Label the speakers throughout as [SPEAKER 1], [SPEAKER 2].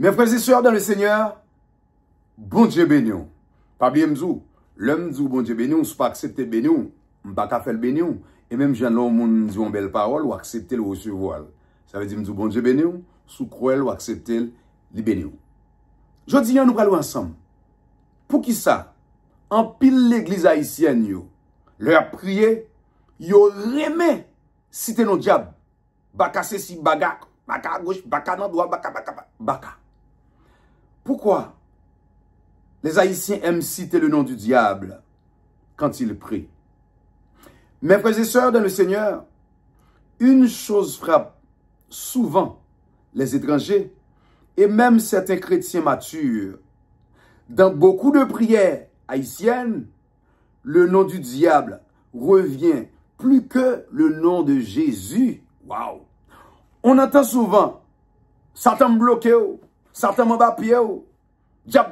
[SPEAKER 1] Mes frères et sœurs dans le Seigneur, bon Dieu béni. Pas bien m'dou, l'homme dit bon Dieu béni, ou pas accepter béni, ou pas faire le béni, et même j'en ai moun dit une belle parole ou accepter le recevoir. Ça veut dire m'dou bon Dieu béni, sous croire ou accepter le béni. Je dis nous allons ensemble. Pour qui ça? En pile l'église haïtienne yo, leur prier, yo remet citer nos diables. Baka ceci, baka à gauche, baka dans droit, baka. Pourquoi les Haïtiens aiment citer le nom du diable quand ils prient? Mes frères et sœurs dans le Seigneur, une chose frappe souvent les étrangers et même certains chrétiens matures. Dans beaucoup de prières haïtiennes, le nom du diable revient plus que le nom de Jésus. Waouh! On entend souvent, Satan me bloque, Satan m'a pied, diable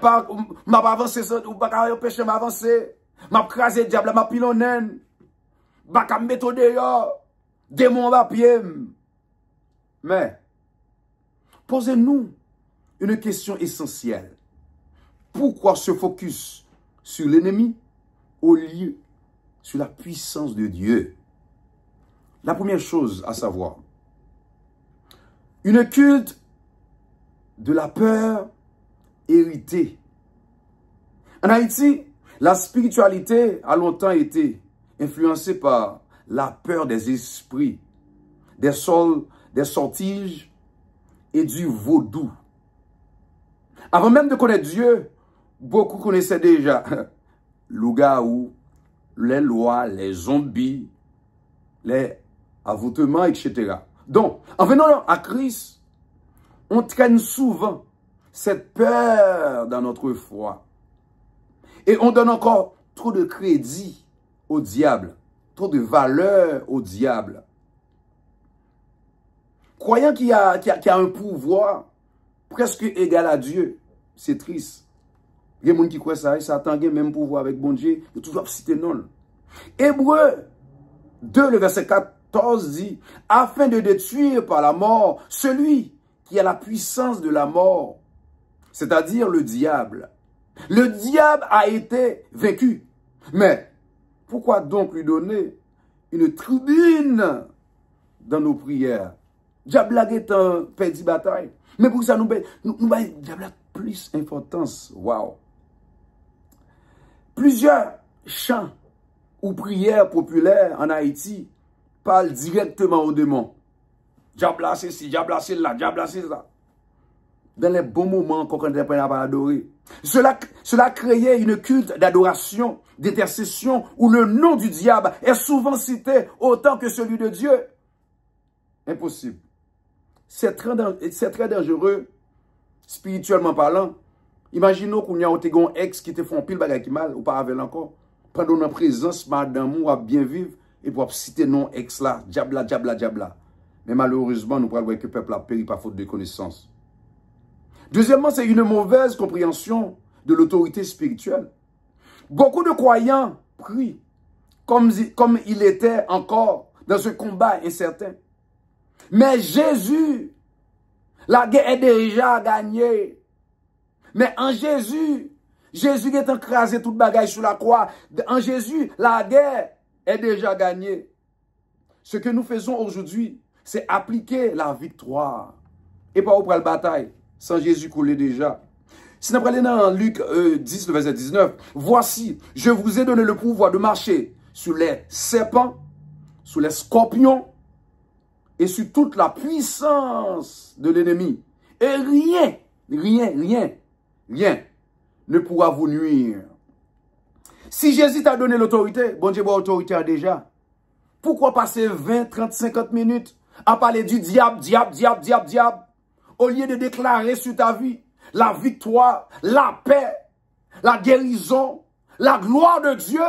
[SPEAKER 1] m'a avancé, ou pas empêcher m'avancer, m'a crasé diable, m'a pilonné, m'a mettre dehors, démon m'a pied. Mais, posez-nous une question essentielle. Pourquoi se focus sur l'ennemi au lieu sur la puissance de Dieu? La première chose à savoir, une culte de la peur héritée. En Haïti, la spiritualité a longtemps été influencée par la peur des esprits, des sortilèges et du vaudou. Avant même de connaître Dieu, beaucoup connaissaient déjà loup-garou, les lois, les zombies, les avoutements, etc. Donc, en venant à Christ, on traîne souvent cette peur dans notre foi. Et on donne encore trop de crédit au diable, trop de valeur au diable. Croyant qu'il y a un pouvoir presque égal à Dieu, c'est triste. Il y a des gens qui croient ça, ça attend le même pouvoir avec bon Dieu, il toujours cité non. Hébreu 2, le verset 14 dit, afin de détruire par la mort celui qui a la puissance de la mort, c'est-à-dire le diable. Le diable a été vaincu. Mais pourquoi donc lui donner une tribune dans nos prières? Diable est un perdu bataille. Mais pour ça, nous diable a plus d'importance. Waouh! Plusieurs chants ou prières populaires en Haïti parlent directement aux démons. Diable là, c'est ci, diable là, c'est là, diable là, c'est ça. Dans les bons moments qu'on ne peut pas adorer. Cela créait une culte d'adoration, d'intercession, où le nom du diable est souvent cité autant que celui de Dieu. Impossible. C'est très dangereux, spirituellement parlant. Imaginons qu'on y a un ex qui te font pile bagay qui mal, ou pas avec encore. Pendant notre présence, madame, ou à bien vivre, et pour citer non ex là, diabla, diabla, diabla. Mais malheureusement, nous pouvons voir que le peuple a péri par faute de connaissance. Deuxièmement, c'est une mauvaise compréhension de l'autorité spirituelle. Beaucoup de croyants prient comme il était encore dans ce combat incertain. Mais Jésus, la guerre est déjà gagnée. Mais en Jésus, Jésus est écrasé toute bagaille sur la croix. En Jésus, la guerre est déjà gagnée. Ce que nous faisons aujourd'hui, c'est appliquer la victoire. Et pas au la bataille. Sans Jésus couler déjà. Si nous prenons dans Luc 10, le verset 19, voici, je vous ai donné le pouvoir de marcher sur les serpents, sur les scorpions et sur toute la puissance de l'ennemi. Et rien ne pourra vous nuire. Si Jésus t'a donné l'autorité, bon Dieu, l'autorité déjà. Pourquoi passer 20, 30, 50 minutes à parler du diable, au lieu de déclarer sur ta vie la victoire, la paix, la guérison, la gloire de Dieu?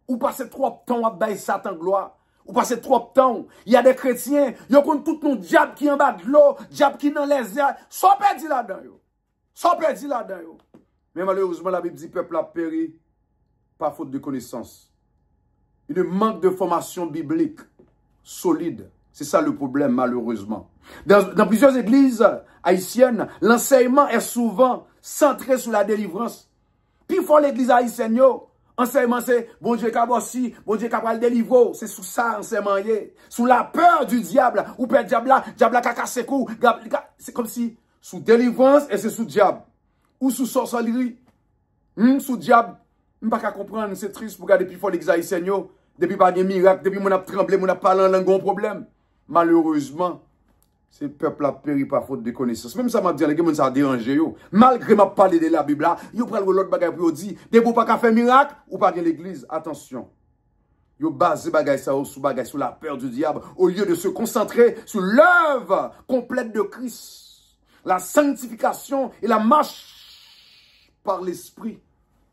[SPEAKER 1] Ou passer trop de temps à bailler Satan gloire? Ou passer trop de temps? Il y a des chrétiens, ils ont tout le diable qui est en bas de l'eau, diable qui est dans les airs, sans perdu là-dedans. Sans perdu là-dedans. Mais malheureusement, la Bible dit peuple a péri par faute de connaissance. Il manque de formation biblique solide. C'est ça le problème, malheureusement. Dans plusieurs églises haïtiennes, l'enseignement est souvent centré sur la délivrance. Puis, il faut l'église haïtienne, yo. Enseignement, c'est bon Dieu qui a bossi, bon Dieu qui a le délivrer. C'est sous ça, enseignement, sous la peur du diable. Ou peut diable qui a cassé cou. C'est comme si, sous délivrance, et c'est sous diable. Ou sous sorcellerie. Sous diable. Je ne peux pas comprendre, c'est triste pour regarder, puis il faut l'église haïtienne, yo. Depuis pas de miracle, depuis mon a tremblé, mon a parlé en langue, un problème. Malheureusement, ce peuple a péri par faute de connaissance. Même ça m'a dit, les gens ça a dérangé yo. Malgré m'a parlé de la Bible là, yo prend l'autre bagage pour dire, de vous pas faire miracle ou pas de l'église. Attention. Yo base bagage ça sous la peur du diable au lieu de se concentrer sur l'œuvre complète de Christ. La sanctification et la marche par l'esprit.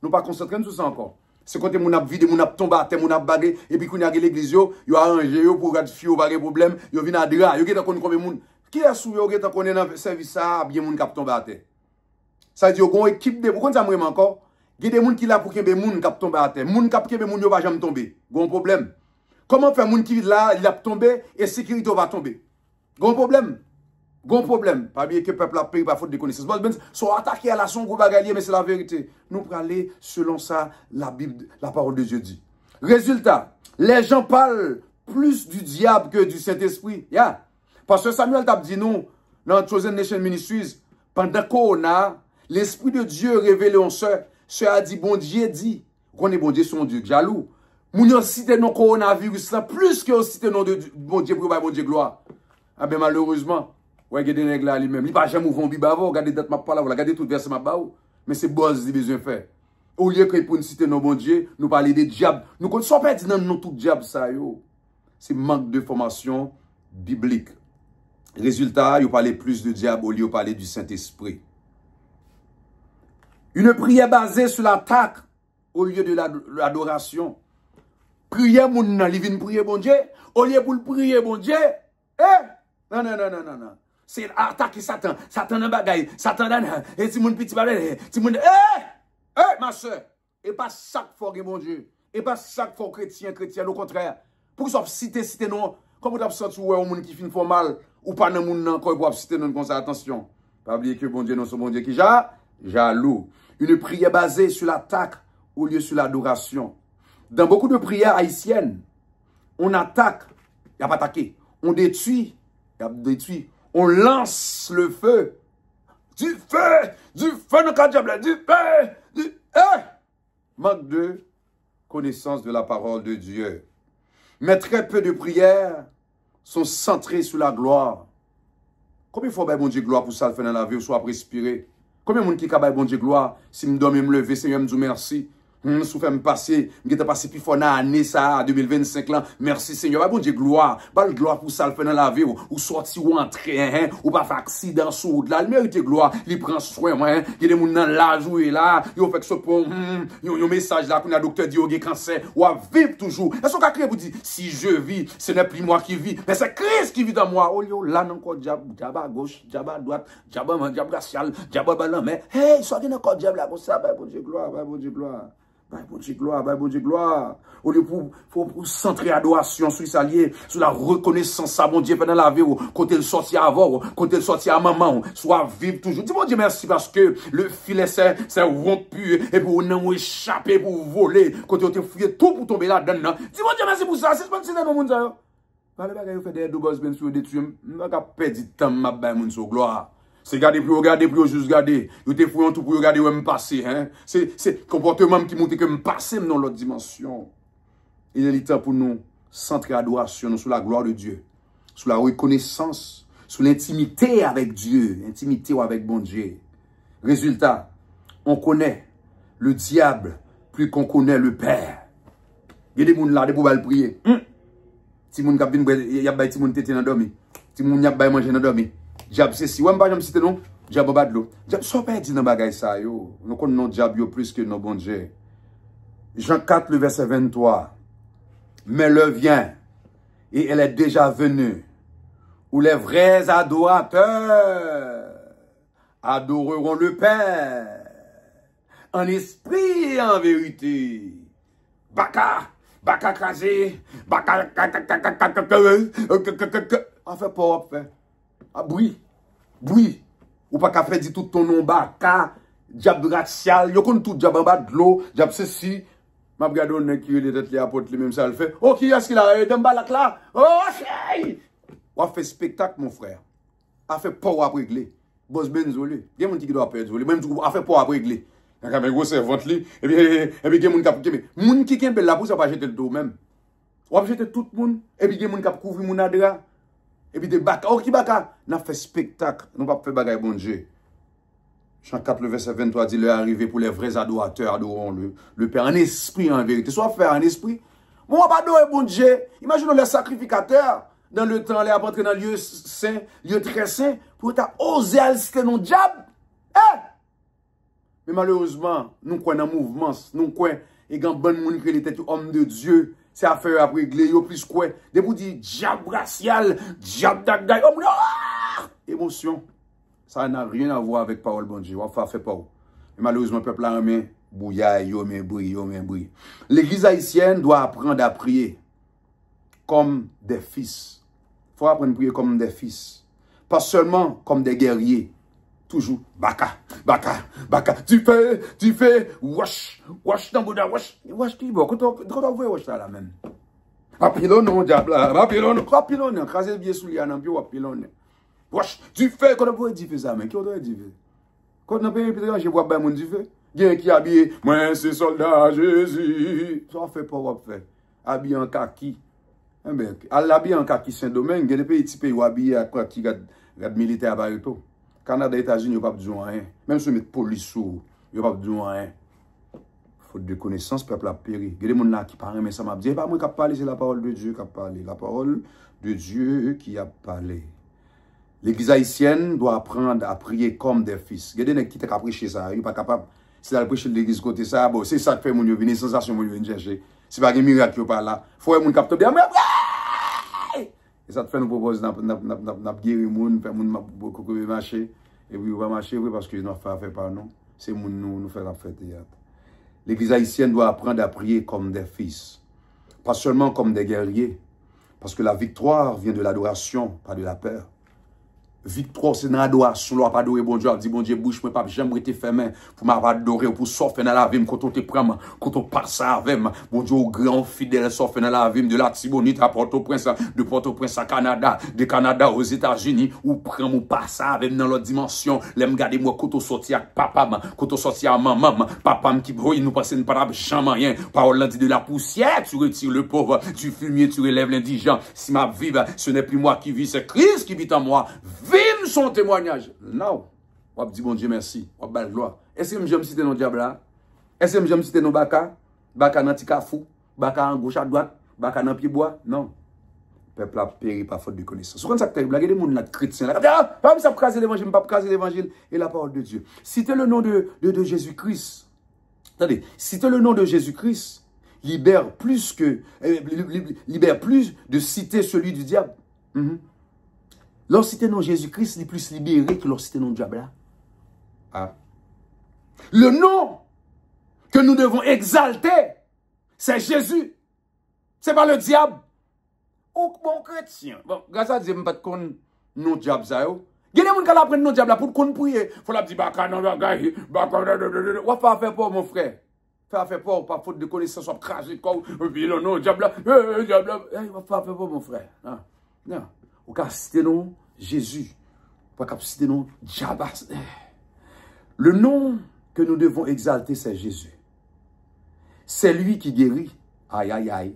[SPEAKER 1] Nous pas concentrer sur ça encore. C'est quand mon ap vide, mon ap tombe à terre, mon ap bagé, et puis quand y a l'église, yo arrangé yo pour ratifier ou pas de problème, yo vient à dra, yo geta konn combien moun. Qui est sous yo geta konn dans service ça, bien moun k'ap tombe à terre. Ça dit yo gon équipe de, pourquoi ça m'aime encore? Gè des moun qui là pour kembe moun k'ap tombe à terre. Moun k'ap kembe moun yo va jamais tomber. Gon problème. Comment faire moun qui là, il a tombé et sécurité va tomber. Gon problème. Gon problème. Pas bien que le peuple a pris par faute de connaissance. Bon, soit attaqué à la son gros bagalier, mais c'est la vérité. Nous prenons aller selon ça, la Bible, la parole de Dieu dit. Résultat, les gens parlent plus du diable que du Saint-Esprit. Yeah. Parce que Samuel t'a dit nous, dans Chosen Nation Ministries, pendant qu'on a l'Esprit de Dieu révélé en sœur, sœur a dit, bon Dieu dit, qu'on est bon Dieu, son Dieu jaloux. Moun yo cité non coronavirus là, plus que cité non de bon Dieu pour bon Dieu gloire. Ah ben malheureusement, ouais, il y a des nègres là lui-même. Il pas jamais ouvert un bibavo, regardez date m'a pas là, regardez tout verset m'a ba ou. Mais c'est boss qui besoin faire. Au lieu que pour nous citer non bon Dieu, nous parler des diables. Nous ne sommes pas dit non tout diable ça yo. C'est manque de formation biblique. Résultat, il parler plus de diable au lieu de parler du Saint-Esprit. Une prière basée sur l'attaque au lieu de l'adoration. Prière moun nan, li vin prier bon Dieu, au lieu pour le prier bon Dieu. Non. C'est attaquer Satan. Satan nan bagay, Satan nan, et ti moun petit bagay, ti moun, ma soeur. Et pas chaque fois que bon Dieu. Et pas chaque fois chrétien, au contraire. Pour ça citer non, comme vous avez senti ouais un monde qui fin fort mal ou pas nan moun nan ko pour citer non comme ça attention. Pas oublier que bon Dieu non son bon Dieu qui jaloux. Une prière basée sur l'attaque au lieu sur l'adoration. Dans beaucoup de prières haïtiennes, on attaque, il n'y a pas attaqué. On détruit, il y a détruit. On lance le feu. Du feu dans le diable, manque de connaissance de la parole de Dieu. Mais très peu de prières sont centrées sur la gloire. Combien il faut bon Dieu gloire pour ça le faire dans la vie ou soit respirer? Combien de monde qui a bon Dieu gloire si me dormir me lever, Seigneur me dit merci. Si je me passer, je vais passer plus fort dans l'année, ça, 2025 là. Merci Seigneur. Bon Dieu, gloire. Pas gloire pour ça, le faire dans la vie, ou sortir ou entrer, ou pas faire accident sur route là. Il mérite gloire. Il prend soin, il y a des gens dans l'âge où il est là. Il fait que ce pour, un message là, qu'on a docteur dit, il y a cancer, ou à vivre toujours. Est-ce qu'on a créé pour dire, si je vis, ce n'est plus moi qui vis, mais c'est Christ qui vit dans moi. Oh, yo, là, encore diable à gauche, diable à droite, diable racial, diable à ballon, mais, hey, soit qu'il y a encore diable là, pour ça, bon Dieu, gloire, bon Dieu, gloire. Bon Dieu, gloire, bon Dieu, gloire. Au lieu pour centrer adoration sur s'allier, sur la reconnaissance à bon Dieu pendant la vie, côté le sortir avant, côté le sortir à maman, soit vivre toujours. Dis bon Dieu merci parce que le filet c'est rompu et pour nous échapper, pour voler, côté on te fouillé tout pour tomber là-dedans. Dis bon Dieu merci pour ça, c'est pas que c'est dans le monde ça. Pas le bagage fait des doubles bien sûr détruire, on va perdre du temps m'a ba moun sur gloire. C'est garder pour juste garder. Vous te fouillez tout pour regarder où me passer, hein. C'est comportement qui montre que me passer dans l'autre dimension. Il est temps pour nous centrer adoration sur la gloire de Dieu, sur la reconnaissance, sur l'intimité avec Dieu, intimité avec bon Dieu. Résultat, on connaît le diable plus qu'on connaît le Père. Il y a des gens là, des pour prier. Si moun kap vin, il y a des gens qui tété dans dormi. Si moun y a des manger dans dormi. Diable c'est si ouais pas jamais citer non diable bas de l'eau diable so pas dit dans bagay ça yo nous connaissons diable yo plus que nos bon Dieu. Jean 4 le verset 23 mais l'heure vient et elle est déjà venue où les vrais adorateurs adoreront le Père en esprit et en vérité. Baka crasé, baka en fait pas fait Ah, bruit. Bruit. Ou pas qu'à faire dit tout ton nom baka, diable racial, yo kon tout diable en bas de l'eau, diable ceci. M'a regardé on qui les têtes les apôtres les même ça le fait. Oh qui est-ce qu'il a dans balak là? Oh hey! On fait spectacle mon frère. A fait pas à régler. Boss Benzolé. Il y a des gens qui doivent perdre. Même si a fait pas à régler. Il y a des gros servantes li et puis il y a des gens qui moun qui kembe la pour ça pas jeter le dos même. On va jeter tout le monde et puis il y a des gens qui couvrir mon adra. Et puis des baka, oh qui baka, n'a fait spectacle, nous pas fait bagaille bon Dieu. Jean 4, le verset 23 dit, l'heure arrivée pour les vrais adorateurs adoreront le Père en esprit, en vérité. Soit faire en esprit. Bon, on va pas adorer bon Dieu. Imaginons les sacrificateurs, dans le temps, les apôtres dans le lieu saint, lieu très saint, pour oser citer nos diables. Eh! Mais malheureusement, nous croyons dans le mouvement, nous croyons, et quand bon monde qui était homme de Dieu, c'est affaire à régler, yo plus quoi. Des vous dit diable racial, diable d'agdaï, émotion. Ça n'a rien à voir avec parole bon Dieu. On va faire pas. Mais malheureusement, le peuple a un bouillaille, yo men brille. L'église haïtienne doit apprendre à prier comme des fils. Il faut apprendre à prier comme des fils. Pas seulement comme des guerriers. Toujours, baka. Tu fais, wash, dans Bouddha, wash qui bon, quand on voit wash là même. Apilon, non, diable, apilon, crasez bien sous l'yanam, puis apilon. Wash, tu fais, quand on voit dire ça, mais qui on doit dire? Quand on paye, je vois bien mon du feu. Bien qui habillé, moi, c'est soldat Jésus. Ça fait pas, on fait. Habillé en kaki. Eh bien, habillé en kaki Saint-Domingue, il y a des pays typés où habillé à kaki, garde militaire à Barreto. Canada, États-Unis, ils n'ont pas besoin de rien. Même si on met police sous, ils n'ont pas besoin de rien. Faute de connaissance, le peuple a péri. Il y a des gens qui parlent, mais ça m'a dit, pas moi qui a parlé, c'est la parole de Dieu qui a parlé. La parole de Dieu qui a parlé. L'église haïtienne doit apprendre à prier comme des fils. Il y a des gens qui ont prêché ça, ils ne sont pas capables. Si elle prêche l'église côté ça, bon, c'est ça qui fait mon yo venir, sensation mon yo venir chercher. C'est pas un miracle qui pas là. Faut que mon capte bien. Et ça te fait nous proposer n'a guérir moun, faire moun beaucoup marcher et puis on va marcher oui parce que nous fait pas non. C'est moun nous faire la fête théâtre. L'église haïtienne doit apprendre à prier comme des fils, pas seulement comme des guerriers, parce que la victoire vient de l'adoration, pas de la peur. Victoire, c'est dans l'adoration. On pas adorer bon Dieu. On dit bon Dieu, bouche, moi, pas j'aimerais te faire main pour m'adorer, pour sortir dans la vie, quand on te prend, quand on passe avec bon Dieu, au grand fidèle, sortir dans la vie, de la Tibonite à Port-au-Prince, de Port-au-Prince à Canada, de Canada aux États-Unis, ou prend mon passe avec dans l'autre dimension. L'aime garder moi, quand on sortit avec papa, quand on sortit avec maman, papa qui brille, nous passons pas jamais rien. Parole dit de la poussière, tu retires le pauvre, du fumier, tu relèves l'indigent. Si ma vie, ce n'est plus moi qui vis, c'est Christ qui vit en moi. Vive son témoignage. Non. On dit bon Dieu merci. On va gloire. Est-ce que j'aime citer nos diables là? Est-ce que j'aime citer nos baka? Baka dans tikafou? Baka en gauche à droite? Baka dans pied bois? Non. Le peuple a péri par faute de connaissance. C'est comme ça que tu as des gens chrétiens là. Ah, pas ça craser l'évangile, pas craser l'évangile et la parole de Dieu. Citez le nom de Jésus-Christ. Attendez, citez le nom de Jésus-Christ. Libère plus de citer celui du diable. Lorsque citer non Jésus-Christ, il est plus libéré que lorsque citer non diable. Ah. Le nom que nous devons exalter, c'est Jésus. C'est pas le diable. Oh, bon chrétien. Bon, grâce à Dieu, je ne sais pas de non diable ça. Il y a des gens qui apprennent non diable pour qu'on prie. Il faut la dire, baka non bagaille, baka on va faire peur mon frère. Faire peur par faute de connaissance, on cracher comme non diable. Diable. On va faire peur mon frère. Non. Ou qu'à citer non Jésus, pas qu'à citer non Jabas. Le nom que nous devons exalter, c'est Jésus. C'est lui qui guérit, aïe aïe aïe,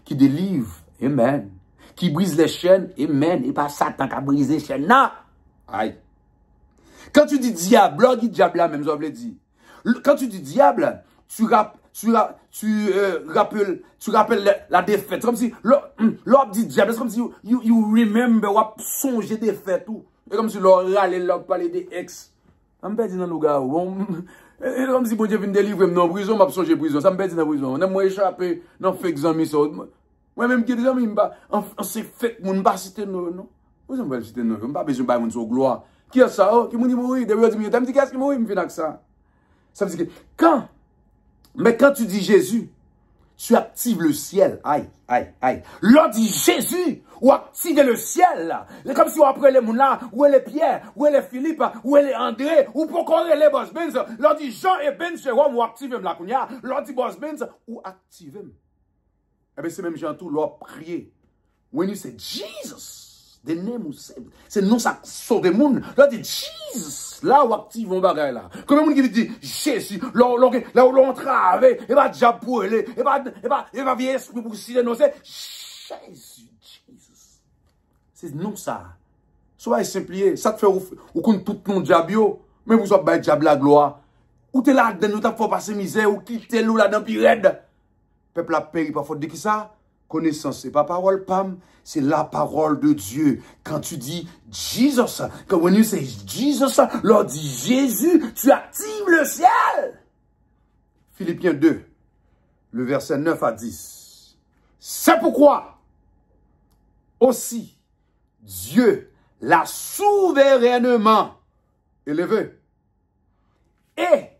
[SPEAKER 1] qui délivre, amen, qui brise les chaînes, amen, et pas Satan qui a brisé les chaînes, non, aïe. Quand tu dis diable, là, diable là même, j'avais dit. Quand tu dis diable, tu rappelles la défaite. C'est comme si, l'homme dit diable, c'est comme si you remember, ou songer défaite, tout. C'est comme si l'homme râle, l'homme parle des ex. Ça me perd dans le gars, c'est comme si bon Dieu vient délivrer dans la prison, m'a songer prison, ça me perd dans la prison. On a moi échappé dans fake amis ça. Moi-même qui des amis, on s'est fait, mon pas citer non. Vous avez pas citer non, on pas besoin de mon gloire. Qui a ça? Qui m'a dit mourir, de me dit qu'est-ce qui mourir, me fait avec ça. Ça veut dire que quand tu dis Jésus, tu actives le ciel. Aïe, aïe, aïe. L'on dit Jésus, ou activer le ciel, là. C'est comme si on apprenait les gens là, où est les Pierre, où est les Philippe, où est les André, ou pourquoi les Boss Benz, leur dit Jean et Ben Jérôme, ou activer la Kounia, leur dit Boss Benz, ou activer. Eh bien, c'est même Jean tout, leur prier. When you say Jesus, the name you say, c'est non ça sauve le monde. Là, dit Jesus, là où active on bagaille là. Comme le monde qui dit Jésus, là où l'on travaille, et va diable pour aller, et va vieil esprit pour citer non, c'est Jésus, Jesus. C'est non ça. Soyez simplifié, ça te fait ou qu'on tout non diable, mais vous avez bail diable la gloire. Ou t'es là dedans, nous t'as fait passer misère, ou quitter l'eau là dans pirate. Peuple a péri par faute de qui ça? Connaissance, c'est pas parole pam, c'est la parole de Dieu. Quand tu dis Jesus, quand when you say Jesus, lors dit Jésus, tu actives le ciel. Philippiens 2, le verset 9 à 10. C'est pourquoi aussi Dieu l'a souverainement élevé et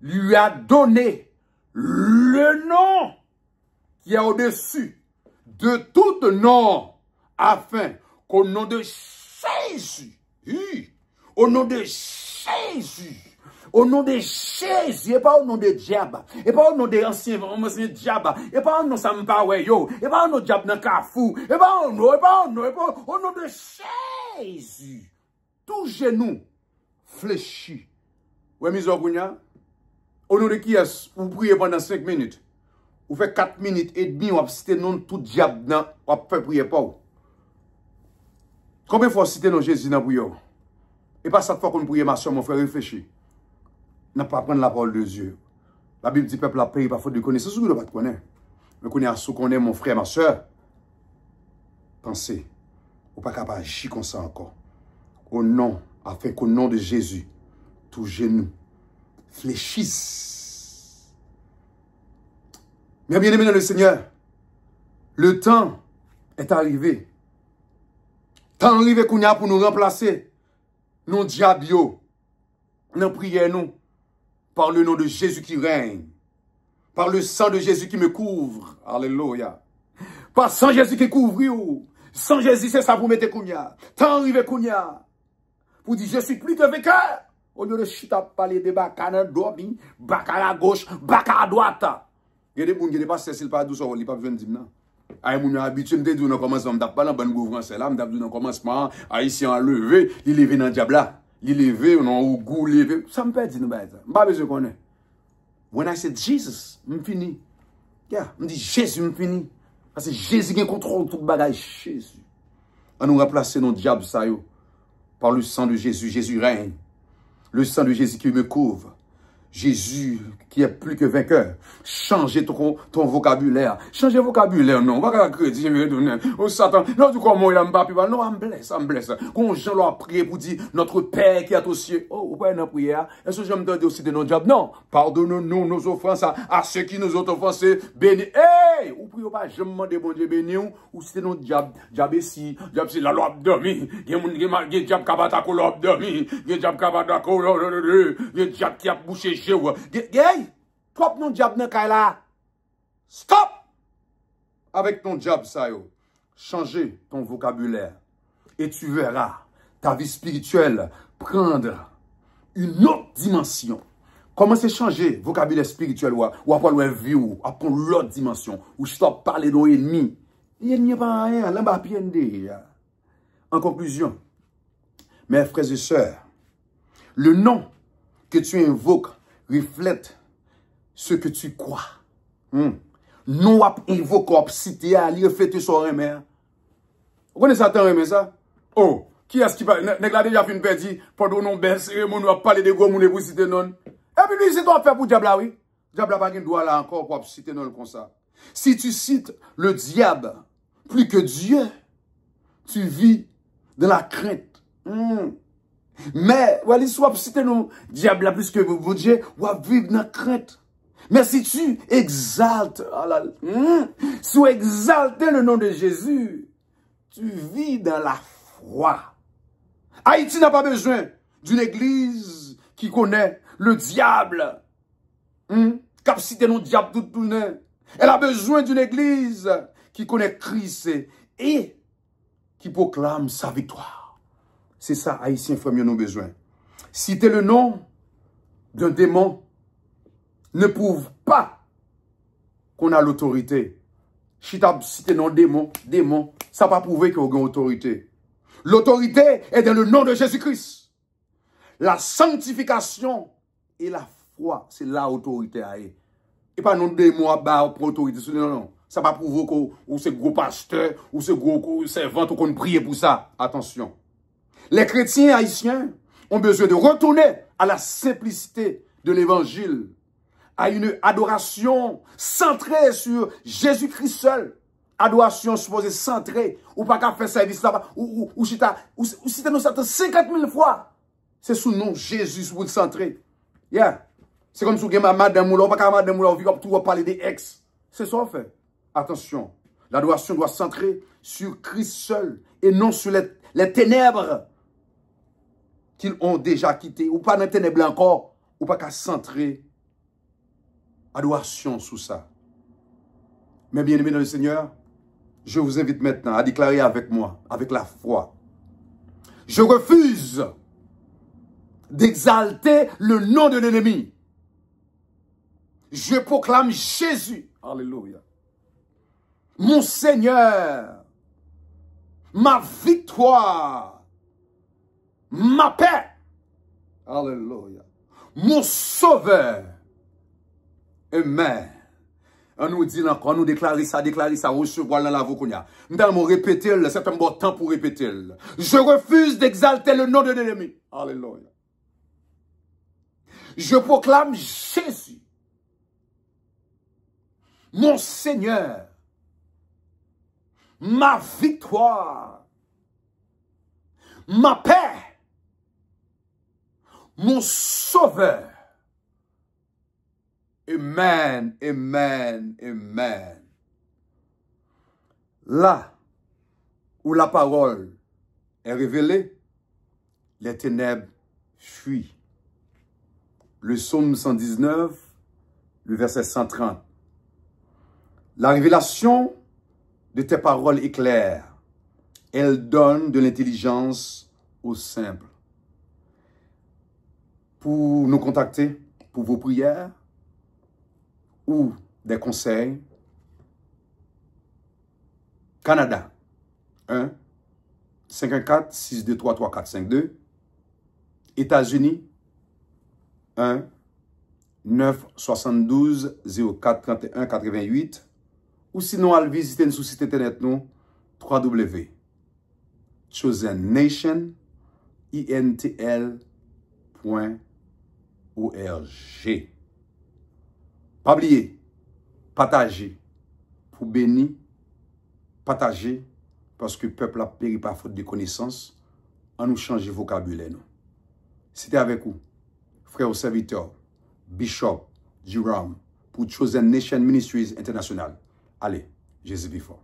[SPEAKER 1] lui a donné le nom qui est au-dessus de tout nom, afin qu'au nom de Jésus, au nom de Jésus, au nom de Jésus, et pas au nom de diable, et pas au nom des anciens diable, et pas au nom de Sampaweyo, et pas au nom de diable dans Kafou, et pas au nom de Jésus. Tout genou fléchi. Ouais, Mizogounia, au nom de qui est-ce? Vous priez pendant 5 minutes. Vous faites 4 minutes et demie, vous citez non tout diable dans, vous faites prier pas. Combien de fois citer non Jésus dans prière? Et pas cette fois qu'on prie ma soeur, mon frère, réfléchir. N'a pas prendre la parole de Dieu. La Bible dit peuple a payé par faute de connaissance, vous ne pas connaître. Mais qu'on est à ce qu'on est mon frère, ma soeur. Pensez, vous pas capable d'agir comme ça encore. Au nom, afin qu'au nom de Jésus, tout genou fléchisse. Mais bien aimé dans le Seigneur, le temps est arrivé. Temps arrivé qu'on a pour nous remplacer. Non diable, non prière, non. Par le nom de Jésus qui règne. Par le sang de Jésus qui me couvre. Alléluia. Par sang Jésus qui couvre. Sans Jésus, c'est ça pour mettre Kounia. Temps arrivé Kounia. Pour dire, je suis plus que vainqueur. Au lieu de chita parler de baka à dormi, baka à gauche, baka à droite. Il y a des gens qui ne passent pas par douceur, ils ne pas besoin de dire non. Aïe, mon habitué, me dit dans commencement, m'd'a pas dans bonne gouvernance là, m'd'a dit dans commencement, haïtien levé, il levé dans diable là. Il levé, on a goût levé, ça me perd nous ba ça. M'pas besoin connaître. When I said Jesus, m'fini. Yeah, me dit Jésus m'fini. Parce que Jésus qui contrôle tout bagage Jésus. On nous remplacer nos diable ça yo par le sang de Jésus, Jésus règne. Le sang de Jésus qui me couvre. Jésus qui est plus que vainqueur. Changez ton vocabulaire. Changez le vocabulaire, non. On va pas crédit, oh Satan. Non, du coup, moi, il a pas pu parler. Non, I'm blessed. Quand Jean leur a prié pour dire, notre Père qui est aux cieux. Oh, vous voyez notre prière. Est-ce que je me donne aussi de nos diables? Non. Pardonne-nous nos offenses à ceux qui nous ont offensés. Bénis. Hey! Ou priez pas, je me demande, bon Dieu, bénis ou c'est nos diables. Diable ici. Diable c'est la loi dormi. Il y a des diables qui a battu l'op dormi. Il y a des diables qui a battu l'op. Il y a des diables qui a bouché. Gay, trop non diable nan kay la. Stop! Avec ton diable ça yo. Changer ton vocabulaire. Et tu verras ta vie spirituelle prendre une autre dimension. Comment c'est changer vocabulaire spirituel ou après le vie ou après l'autre dimension où je stop parler d'un ennemi. L'ennemi pas rien, là bas piende. En conclusion, mes frères et sœurs, le nom que tu invoques reflète ce que tu crois. Non à invoquer, à citer, à lire, refléter sur un mère. Vous connaissez Satan, remè ça? Oh, qui est-ce qui va, nèg la déjà fin perdu, pendant non belle cérémonie, on va parler de gros moun pour citer non. Et puis lui, c'est toi faire pour diable là, oui. Diable pas gen droit là encore pour citer non comme ça. Si tu cites le diable plus que Dieu, tu vis dans la crainte. Mais, voilà, soit citer nous, diable là plus que vous Dieu, ou à vivre dans la crainte. Mais si tu exaltes, si tu exaltes le nom de Jésus, tu vis dans la foi. Haïti n'a pas besoin d'une église qui connaît le diable. Cap citer nous diable tout tourné. Elle a besoin d'une église qui connaît Christ et qui proclame sa victoire. C'est ça, Haïtiens, frères, nous avons besoin. Citer le nom d'un démon ne prouve pas qu'on a l'autorité. Si tu as cité non démon, ça n'a pas prouvé qu'on a l'autorité. L'autorité est dans le nom de Jésus-Christ. La sanctification et la foi, c'est là l'autorité. Et pas non démon à bas pour l'autorité. Non, non. Ça va prouver que c'est gros pasteur, ou c'est gros servant, ou qu'on prie pour ça. Attention. Les chrétiens haïtiens ont besoin de retourner à la simplicité de l'évangile, à une adoration centrée sur Jésus-Christ seul. Adoration supposée centrée, ou pas qu'à faire service là-bas, ou si tu nous 50 000 fois, c'est sous le nom Jésus pour le centrer. Yeah. C'est comme si vous avez madame ou pas qu'à madame ou vous tout parler des ex. C'est ça en fait. Attention, l'adoration doit centrer sur Christ seul et non sur les ténèbres qu'ils ont déjà quitté, ou pas dans les ténèbres encore, ou pas qu'à centrer adoration sous ça. Mais bien aimés dans le Seigneur, je vous invite maintenant à déclarer avec moi, avec la foi. Je refuse d'exalter le nom de l'ennemi. Je proclame Jésus. Alléluia. Mon Seigneur, ma victoire, ma paix. Alléluia. Mon sauveur. Amen. On nous dit encore, on nous déclare ça, recevoir dans la voix qu'on y a. Nous allons répéter, c'est un bon temps pour répéter. Je refuse d'exalter le nom de l'ennemi. Alléluia. Je proclame Jésus, mon Seigneur, ma victoire, ma paix, mon sauveur. Amen, amen, amen. Là où la parole est révélée, les ténèbres fuient. Le psaume 119, le verset 130. La révélation de tes paroles est claire. Elle donne de l'intelligence aux simples. Pour nous contacter, pour vos prières, ou des conseils, Canada, 1 514 623 3452, États-Unis, 1 972 04 31 88, ou sinon, allez visiter notre site internet nous, www.chosennation.org. Pas oublier, partager pour bénir, partager parce que le peuple a péri par faute de connaissance, en nous changer vocabulaire. C'était avec vous, frère au serviteur, Bishop Jerome, pour Chosen Nation Ministries International. Allez, Jésus vivant.